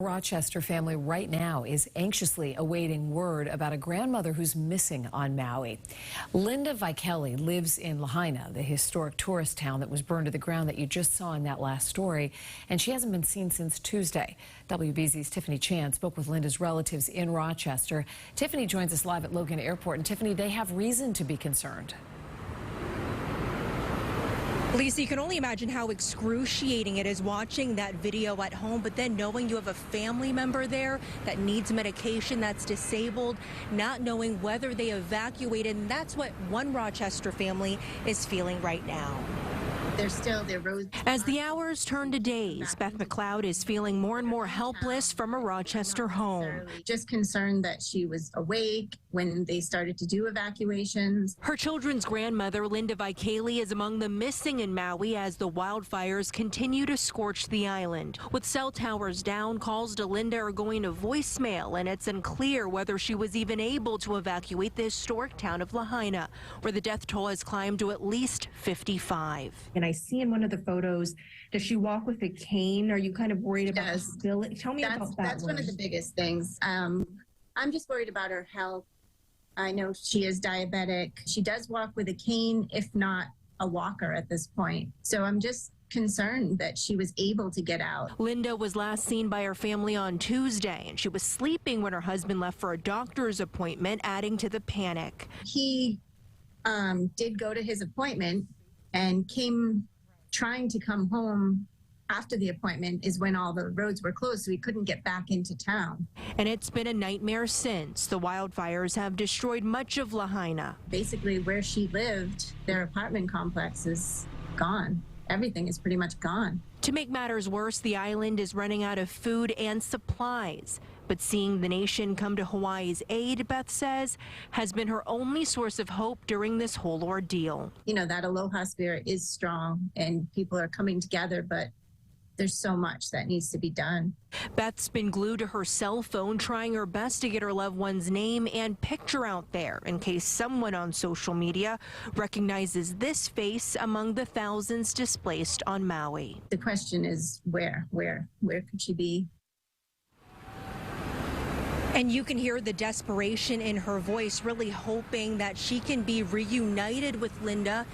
Rochester family right now is anxiously awaiting word about a grandmother who's missing on Maui. Linda Vichelli lives in Lahaina, the historic tourist town that was burned to the ground that you just saw in that last story, and she hasn't been seen since Tuesday. WBZ's Tiffany Chan spoke with Linda's relatives in Rochester. Tiffany joins us live at Logan Airport, and Tiffany, they have reason to be concerned. Lisa, you can only imagine how excruciating it is watching that video at home, but then knowing you have a family member there that needs medication, that's disabled, not knowing whether they evacuated, and that's what one Rochester family is feeling right now. There's still their roads. As the hours turn to days, Beth McLeod is feeling more and more helpless from a Rochester home. Just concerned that she was awake when they started to do evacuations. Her children's grandmother, Linda Vichelli, is among the missing in Maui as the wildfires continue to scorch the island. With cell towers down, calls to Linda are going to voicemail, and it's unclear whether she was even able to evacuate the historic town of Lahaina, where the death toll has climbed to at least 55. And I see in one of the photos, does she walk with a cane? Are you kind of worried about stability? Tell me about that. That's one of the biggest things. I'm just worried about her health. I know she is diabetic. She does walk with a cane, if not a walker at this point. So I'm just concerned that she was able to get out. Linda was last seen by her family on Tuesday, and she was sleeping when her husband left for a doctor's appointment, adding to the panic. He did go to his appointment and came trying to come home after the appointment is when all the roads were closed, so he couldn't get back into town. And it's been a nightmare since. The wildfires have destroyed much of Lahaina. Basically, where she lived, their apartment complex is gone. Everything is pretty much gone. To make matters worse, the island is running out of food and supplies. But seeing the nation come to Hawaii's aid, Beth says, has been her only source of hope during this whole ordeal. You know, that aloha spirit is strong and people are coming together, but there's so much that needs to be done. Beth's been glued to her cell phone, trying her best to get her loved one's name and picture out there in case someone on social media recognizes this face among the thousands displaced on Maui. The question is where could she be? And you can hear the desperation in her voice, really hoping that she can be reunited with Linda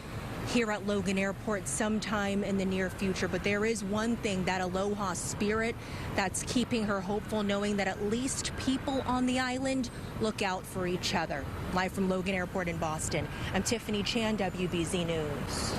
here at Logan Airport sometime in the near future. But there is one thing, that aloha spirit, that's keeping her hopeful, knowing that at least people on the island look out for each other. Live from Logan Airport in Boston, I'm Tiffany Chan, WBZ News.